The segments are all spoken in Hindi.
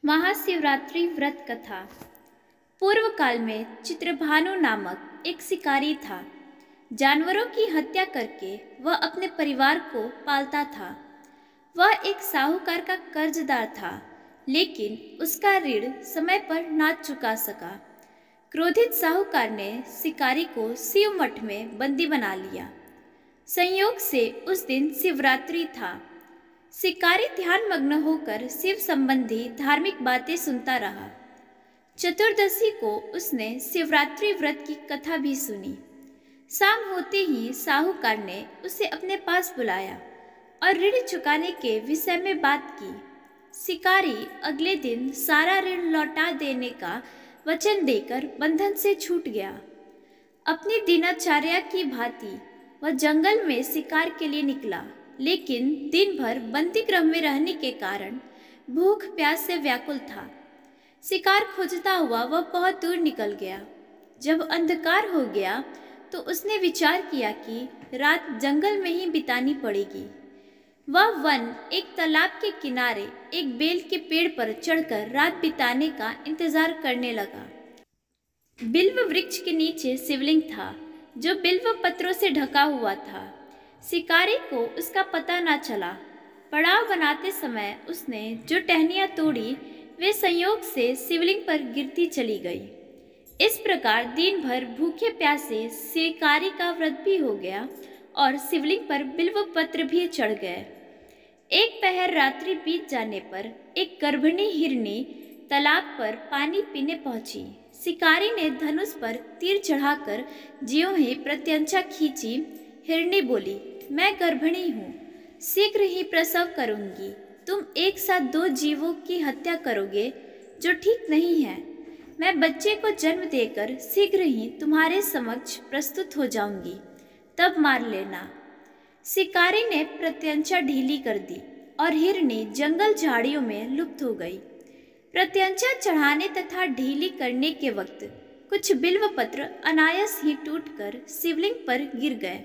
महाशिवरात्रि व्रत कथा। पूर्व काल में चित्रभानु नामक एक शिकारी था। जानवरों की हत्या करके वह अपने परिवार को पालता था। वह एक साहूकार का कर्जदार था, लेकिन उसका ऋण समय पर ना चुका सका। क्रोधित साहूकार ने शिकारी को शिव मठ में बंदी बना लिया। संयोग से उस दिन शिवरात्रि था। शिकारी ध्यानमग्न होकर शिव संबंधी धार्मिक बातें सुनता रहा। चतुर्दशी को उसने शिवरात्रि व्रत की कथा भी सुनी। शाम होते ही साहूकार ने उसे अपने पास बुलाया और ऋण चुकाने के विषय में बात की। शिकारी अगले दिन सारा ऋण लौटा देने का वचन देकर बंधन से छूट गया। अपनी दिनचर्या की भांति वह जंगल में शिकार के लिए निकला, लेकिन दिन भर बंदी गृह में रहने के कारण भूख प्यास से व्याकुल था। शिकार खोजता हुआ वह बहुत दूर निकल गया। जब अंधकार हो गया तो उसने विचार किया कि रात जंगल में ही बितानी पड़ेगी। वह वन एक तालाब के किनारे एक बेल के पेड़ पर चढ़कर रात बिताने का इंतजार करने लगा। बिल्व वृक्ष के नीचे शिवलिंग था, जो बिल्व पत्रों से ढका हुआ था। शिकारी को उसका पता न चला। पड़ाव बनाते समय उसने जो टहनियाँ तोड़ी वे संयोग से शिवलिंग पर गिरती चली गई। इस प्रकार दिन भर भूखे प्यासे शिकारी का व्रत भी हो गया और शिवलिंग पर बिल्व पत्र भी चढ़ गए। एक पहर रात्रि बीत जाने पर एक गर्भिणी हिरनी तालाब पर पानी पीने पहुंची। शिकारी ने धनुष पर तीर चढ़ाकर ज्यों ही प्रत्यंचा खींची। हिरनी बोली, मैं गर्भिणी हूँ, शीघ्र ही प्रसव करूंगी। तुम एक साथ दो जीवों की हत्या करोगे, जो ठीक नहीं है। मैं बच्चे को जन्म देकर शीघ्र ही तुम्हारे समक्ष प्रस्तुत हो जाऊंगी, तब मार लेना। शिकारी ने प्रत्यंचा ढीली कर दी और हिरनी जंगल झाड़ियों में लुप्त हो गई। प्रत्यंचा चढ़ाने तथा ढीली करने के वक्त कुछ बिल्व पत्र अनायास ही टूटकर शिवलिंग पर गिर गए।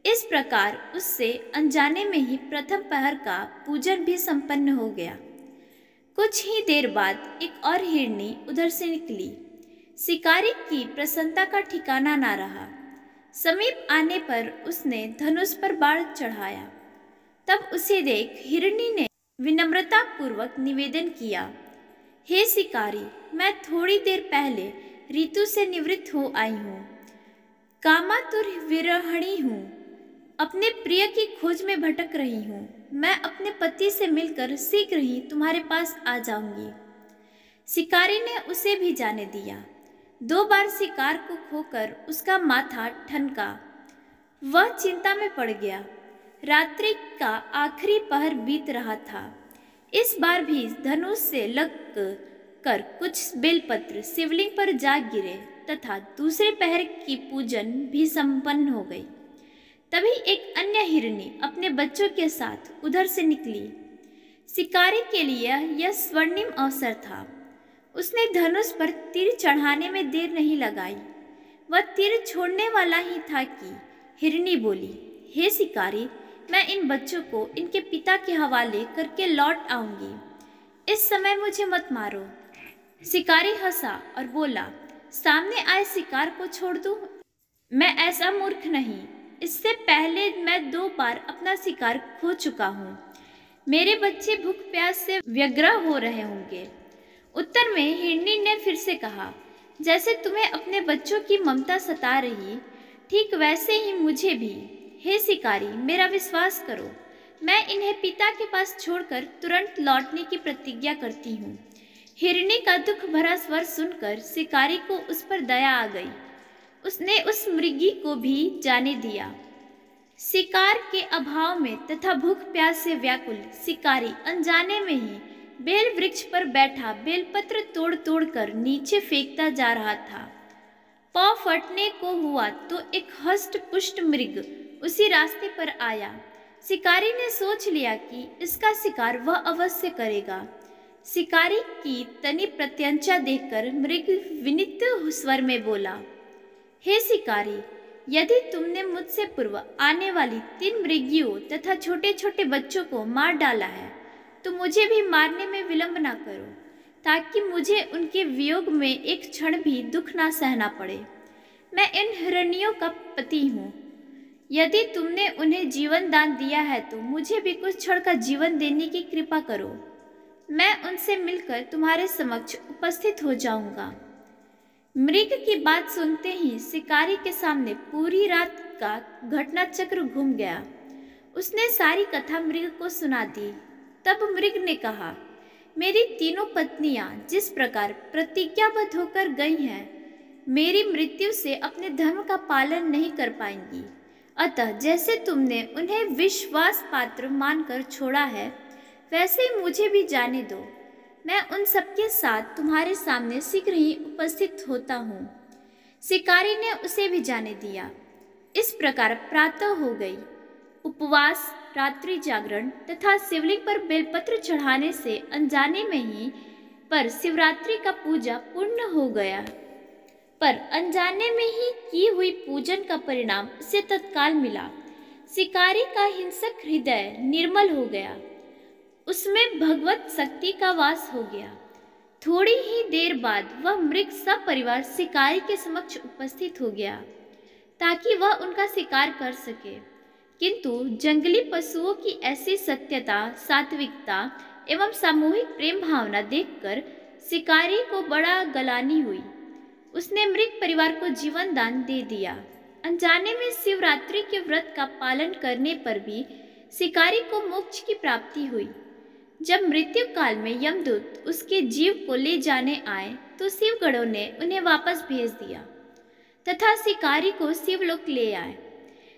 इस प्रकार उससे अनजाने में ही प्रथम पहर का पूजन भी संपन्न हो गया। कुछ ही देर बाद एक और हिरनी उधर से निकली। शिकारी की प्रसन्नता का ठिकाना ना रहा। समीप आने पर उसने धनुष पर बाण चढ़ाया। तब उसे देख हिरनी ने विनम्रता पूर्वक निवेदन किया, हे शिकारी, मैं थोड़ी देर पहले ऋतु से निवृत्त हो आई हूँ। कामातुर विरहिणी हूँ, अपने प्रिय की खोज में भटक रही हूँ। मैं अपने पति से मिलकर शीघ्र ही तुम्हारे पास आ जाऊंगी। शिकारी ने उसे भी जाने दिया। 2 बार शिकार को खोकर उसका माथा ठनका। वह चिंता में पड़ गया। रात्रि का आखिरी पहर बीत रहा था। इस बार भी धनुष से लग कर कुछ बेलपत्र शिवलिंग पर जा गिरे तथा दूसरे पहर की पूजन भी संपन्न हो गई। तभी एक अन्य हिरनी अपने बच्चों के साथ उधर से निकली। शिकारी के लिए यह स्वर्णिम अवसर था। उसने धनुष पर तीर चढ़ाने में देर नहीं लगाई। वह तीर छोड़ने वाला ही था कि हिरनी बोली, हे शिकारी, मैं इन बच्चों को इनके पिता के हवाले करके लौट आऊंगी। इस समय मुझे मत मारो। शिकारी हंसा और बोला, सामने आए शिकार को छोड़ दूं? मैं ऐसा मूर्ख नहीं। इससे पहले मैं 2 बार अपना शिकार खो चुका हूँ। मेरे बच्चे भूख प्यास से व्यग्र हो रहे होंगे। उत्तर में हिरनी ने फिर से कहा, जैसे तुम्हें अपने बच्चों की ममता सता रही, ठीक वैसे ही मुझे भी। हे शिकारी, मेरा विश्वास करो, मैं इन्हें पिता के पास छोड़कर तुरंत लौटने की प्रतिज्ञा करती हूँ। हिरनी का दुख भरा स्वर सुनकर शिकारी को उस पर दया आ गई। उसने उस मृगी को भी जाने दिया। शिकार के अभाव में तथा भूख प्यास से व्याकुल शिकारी अनजाने में ही बेल वृक्ष पर बैठा बेलपत्र तोड़ तोड़ कर नीचे फेंकता जा रहा था। पांव फटने को हुआ तो एक हष्ट पुष्ट मृग उसी रास्ते पर आया। शिकारी ने सोच लिया कि इसका शिकार वह अवश्य करेगा। शिकारी की तनी प्रत्यंचा देखकर मृग विनीत स्वर में बोला, हे शिकारी, यदि तुमने मुझसे पूर्व आने वाली 3 मृगियों तथा छोटे छोटे बच्चों को मार डाला है, तो मुझे भी मारने में विलंब न करो। ताकि मुझे उनके वियोग में एक क्षण भी दुख ना सहना पड़े। मैं इन हिरनियों का पति हूँ। यदि तुमने उन्हें जीवन दान दिया है तो मुझे भी कुछ क्षण का जीवन देने की कृपा करो। मैं उनसे मिलकर तुम्हारे समक्ष उपस्थित हो जाऊंगा। मृग की बात सुनते ही शिकारी के सामने पूरी रात का घटना चक्र घूम गया। उसने सारी कथा मृग को सुना दी। तब मृग ने कहा, मेरी तीनों पत्नियां जिस प्रकार प्रतिज्ञाबद्ध होकर गई हैं, मेरी मृत्यु से अपने धर्म का पालन नहीं कर पाएंगी। अतः जैसे तुमने उन्हें विश्वास पात्र मानकर छोड़ा है, वैसे ही मुझे भी जाने दो। मैं उन सबके साथ तुम्हारे सामने शीघ्र ही उपस्थित होता हूँ। शिकारी ने उसे भी जाने दिया। इस प्रकार प्रातः हो गई। उपवास, रात्रि जागरण तथा शिवलिंग पर बेलपत्र चढ़ाने से अनजाने में ही पर शिवरात्रि का पूजा पूर्ण हो गया। पर अनजाने में ही की हुई पूजन का परिणाम उसे तत्काल मिला। शिकारी का हिंसक हृदय निर्मल हो गया। उसमें भगवत शक्ति का वास हो गया। थोड़ी ही देर बाद वह मृग सपरिवार शिकारी के समक्ष उपस्थित हो गया ताकि वह उनका शिकार कर सके। किंतु जंगली पशुओं की ऐसी सत्यता, सात्विकता एवं सामूहिक प्रेम भावना देखकर शिकारी को बड़ा गलानी हुई। उसने मृग परिवार को जीवन दान दे दिया। अनजाने में शिवरात्रि के व्रत का पालन करने पर भी शिकारी को मोक्ष की प्राप्ति हुई। जब मृत्यु काल में यमदूत उसके जीव को ले जाने आए तो शिवगणों ने उन्हें वापस भेज दिया तथा शिकारी को शिवलोक ले आए।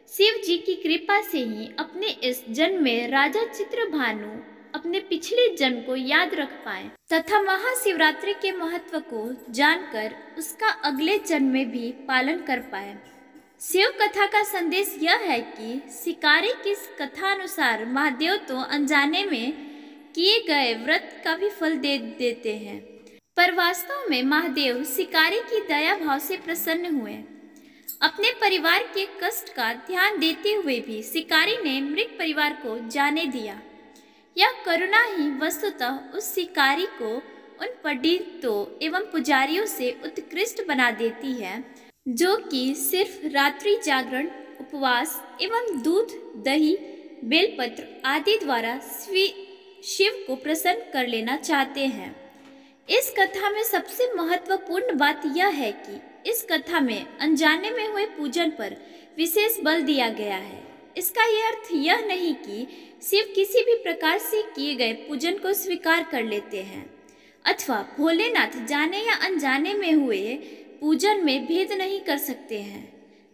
शिव जी की कृपा से ही अपने इस जन्म में राजा चित्रभानु अपने पिछले जन्म को याद रख पाए तथा महाशिवरात्रि के महत्व को जानकर उसका अगले जन्म में भी पालन कर पाए। शिव कथा का संदेश यह है कि शिकारी की कथा अनुसार महादेव तो अनजाने में किए गए व्रत का भी फल दे देते हैं, पर वास्तव में महादेव शिकारी की दया भाव से प्रसन्न हुए। अपने परिवार के कष्ट का ध्यान देते हुए भी शिकारी ने मृग परिवार को जाने दिया। यह करुणा ही वस्तुतः उस शिकारी को उन पंडितों एवं पुजारियों से उत्कृष्ट बना देती है जो कि सिर्फ रात्रि जागरण, उपवास एवं दूध, दही, बेलपत्र आदि द्वारा शिव को प्रसन्न कर लेना चाहते हैं। इस कथा में सबसे महत्वपूर्ण बात यह है कि इस कथा में अनजाने में हुए पूजन पर विशेष बल दिया गया है। इसका यह अर्थ यह नहीं कि शिव किसी भी प्रकार से किए गए पूजन को स्वीकार कर लेते हैं अथवा भोलेनाथ जाने या अनजाने में हुए पूजन में भेद नहीं कर सकते हैं।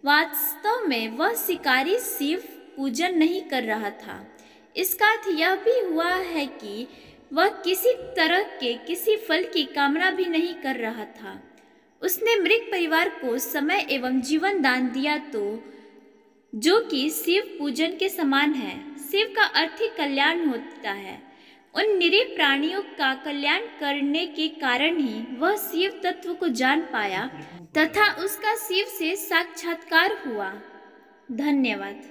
वास्तव में वह शिकारी शिव पूजन नहीं कर रहा था। इसका अर्थ यह भी हुआ है कि वह किसी तरह के किसी फल की कामना भी नहीं कर रहा था। उसने मृग परिवार को समय एवं जीवन दान दिया तो जो कि शिव पूजन के समान है। शिव का अर्थ ही कल्याण होता है। उन निरीह प्राणियों का कल्याण करने के कारण ही वह शिव तत्व को जान पाया तथा उसका शिव से साक्षात्कार हुआ। धन्यवाद।